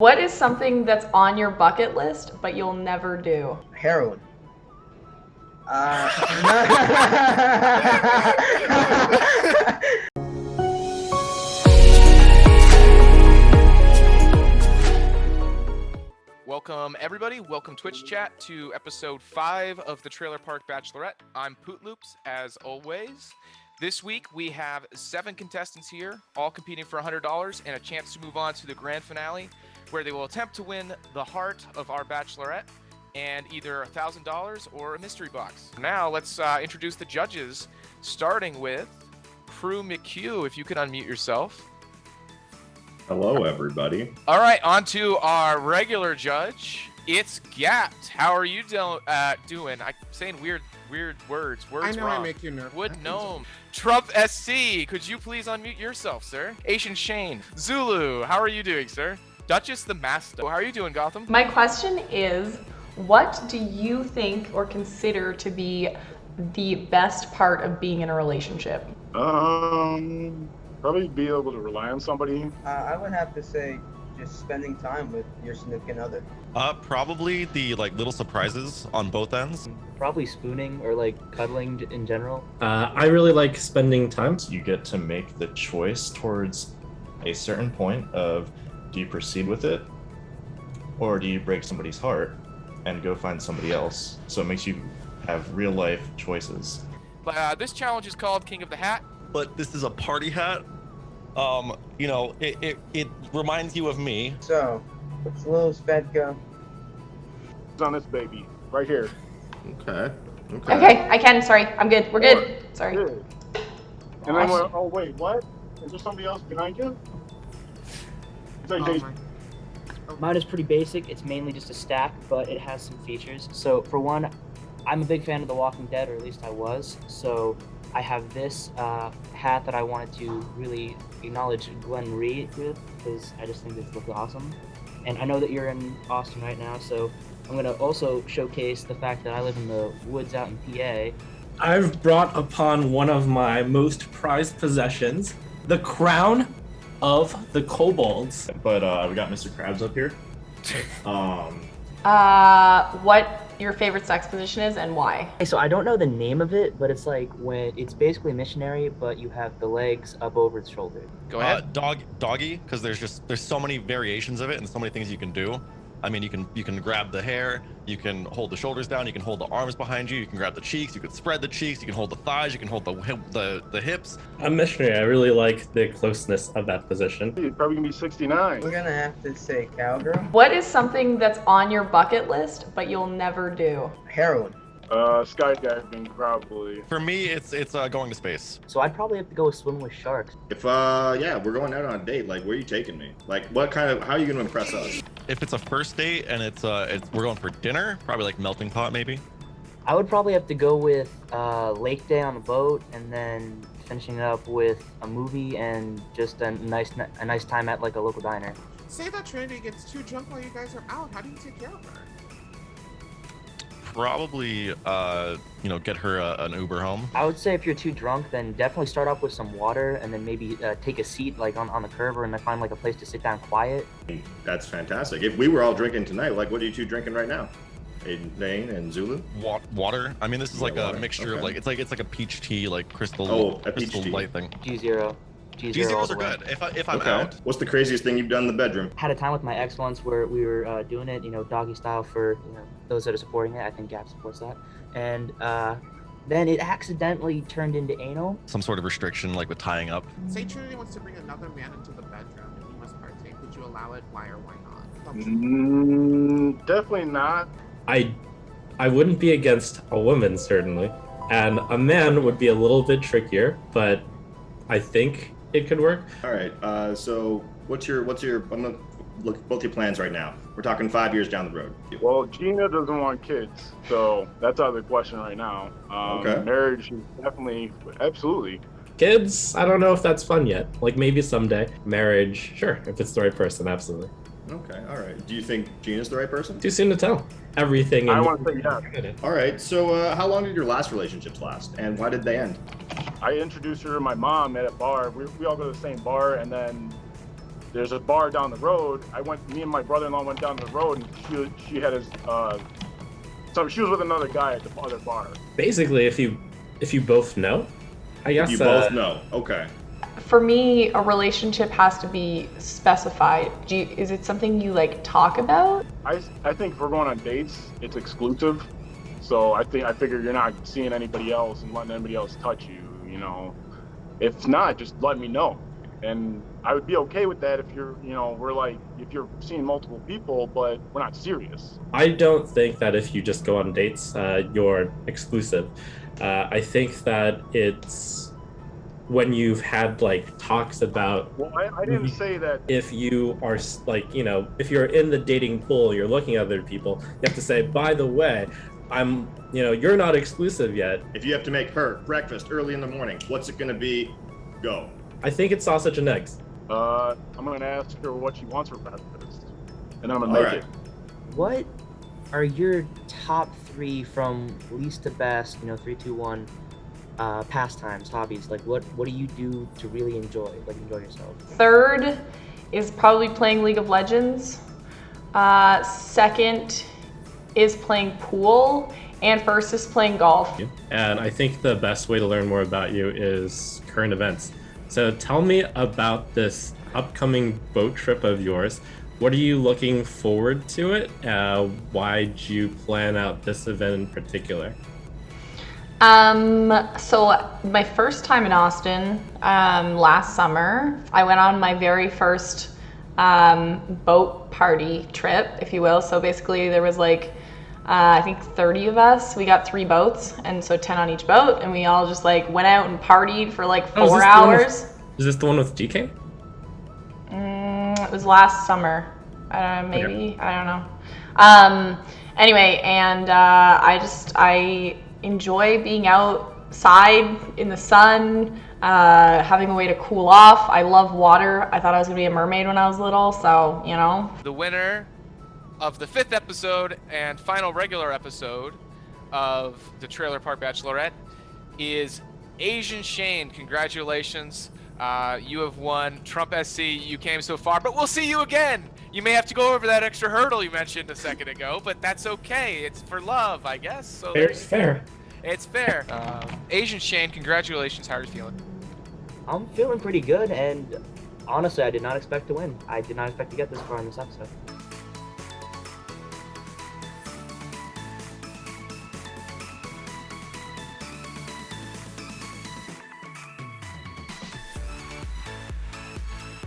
What is something that's on your bucket list, but you'll never do? Heroin. Welcome everybody, welcome Twitch chat to episode 5 of the Trailer Park Bachelorette. I'm Pootloops as always. This week we have 7 contestants here, all competing for $100 and a chance to move on to the grand finale, where they will attempt to win the heart of our Bachelorette and either $1,000 or a mystery box. Now let's introduce the judges, starting with Prue McHugh. If you could unmute yourself. Hello, everybody. All right, on to our regular judge. It's Gapped. How are you doing? I'm saying weird words. I know wrong. I make you nervous. Wood Gnome. Trump SC. Could you please unmute yourself, sir? Asian Shane. Zulu. How are you doing, sir? Duchess the Master. How are you doing, Gotham? My question is, what do you think or consider to be the best part of being in a relationship? Probably be able to rely on somebody. I would have to say just spending time with your significant other. Probably the little surprises on both ends. Probably spooning or cuddling in general. I really like spending time. You get to make the choice towards a certain point of, do you proceed with it or do you break somebody's heart and go find somebody else? So it makes you have real life choices. This challenge is called King of the Hat. But this is a party hat. It reminds you of me. So, what's little Svedka? It's on this baby, right here. Okay. Okay, I can. Sorry, I'm good. We're good. Sorry. Good. And then, oh wait, what? Is there somebody else behind you? Is that Jason? Mine is pretty basic. It's mainly just a stack, but it has some features. So for one, I'm a big fan of The Walking Dead, or at least I was. So I have this hat that I wanted to really acknowledge Glenn Reed with, because I just think this looks awesome. And I know that you're in Austin right now, so I'm going to also showcase the fact that I live in the woods out in PA. I've brought upon one of my most prized possessions, the crown of the kobolds. But we got Mr. Krabs up here. What your favorite sex position is and why? Okay, so I don't know the name of it, but it's when it's basically missionary, but you have the legs up over its shoulder. Go ahead. Doggy, because there's so many variations of it and so many things you can do. I mean, you can grab the hair, you can hold the shoulders down, you can hold the arms behind you, you can grab the cheeks, you can spread the cheeks, you can hold the thighs, you can hold the hips. I'm missionary. I really like the closeness of that position. It's probably gonna be 69. We're gonna have to say cowgirl. What is something that's on your bucket list, but you'll never do? Heroin. Skydiving, probably. For me, it's going to space. So I'd probably have to go swim with sharks. If we're going out on a date, where are you taking me? How are you gonna impress us? If it's a first date and we're going for dinner, probably melting pot maybe. I would probably have to go with Lake Day on a boat, and then finishing it up with a movie and just a nice time at a local diner. Say that Trinity gets too drunk while you guys are out. How do you take care of her? Probably get her an Uber home. I would say if you're too drunk, then definitely start off with some water, and then maybe take a seat on the curb, or and find a place to sit down quiet. That's fantastic. If we were all drinking tonight, what are you two drinking right now? Dane and Zulu? Water. I mean, this is water. a mixture of it's like a peach tea, crystal. Oh, a crystal peach tea. light thing. G0. G0s are good. If I'm out. What's the craziest thing you've done in the bedroom? Had a time with my ex once where we were doing it, doggy style for those that are supporting it. I think Gap supports that. And then it accidentally turned into anal. Some sort of restriction, with tying up. Say Trinity wants to bring another man into the bedroom and he must partake. Would you allow it? Why or why not? Definitely not. I wouldn't be against a woman, certainly. And a man would be a little bit trickier, but I think it could work. All right. So what's your? I'm gonna look at both your plans right now. We're talking 5 years down the road. Well, Gina doesn't want kids, so that's out of the question right now. Okay. Marriage is definitely, absolutely. Kids, I don't know if that's fun yet. Maybe someday. Marriage, sure, if it's the right person, absolutely. Okay. All right. Do you think Gina's the right person? Too soon to tell. Everything. I want to say yes. All right. So how long did your last relationships last, and why did they end? I introduced her to my mom at a bar. We all go to the same bar, and then there's a bar down the road. Me and my brother-in-law went down the road, and she had his, so she was with another guy at the other bar. Basically, if you both know, I guess. You both know. Okay. For me, a relationship has to be specified. Is it something you like talk about? I think if we're going on dates, it's exclusive. So I figure you're not seeing anybody else and letting anybody else touch you. You know, if not, just let me know. And I would be okay with that if if you're seeing multiple people, but we're not serious. I don't think that if you just go on dates, you're exclusive. I think that it's when you've had like talks about. Well, I didn't say that. If you are like, if you're in the dating pool, you're looking at other people, you have to say, by the way, you're not exclusive yet. If you have to make her breakfast early in the morning, what's it gonna be? Go. I think it's sausage and eggs. I'm gonna ask her what she wants for breakfast, and I'm gonna make it. What are your top 3 from least to best? 3, 2, 1. Pastimes, hobbies. Like what do you do to really enjoy yourself? Third is probably playing League of Legends. Second is playing pool, and first is playing golf. And I think the best way to learn more about you is current events. So tell me about this upcoming boat trip of yours. What are you looking forward to it? Why did you plan out this event in particular? So my first time in Austin, last summer, I went on my very first boat party trip, if you will. So basically there was like, I think 30 of us. We got 3 boats, and so 10 on each boat, and we all just like went out and partied for like 4 hours. Is this the one with DK? It was last summer. Maybe. Okay. I don't know. Anyway, and I enjoy being outside in the sun, having a way to cool off. I love water. I thought I was gonna be a mermaid when I was little, so The winner of the 5th episode and final regular episode of the Trailer Park Bachelorette is Asian Shane. Congratulations. You have won Trump SC. You came so far, but we'll see you again. You may have to go over that extra hurdle you mentioned a second ago, but that's okay. It's for love, I guess. So It's fair. It's fair. Asian Shane, congratulations. How are you feeling? I'm feeling pretty good, and honestly, I did not expect to win. I did not expect to get this far in this episode.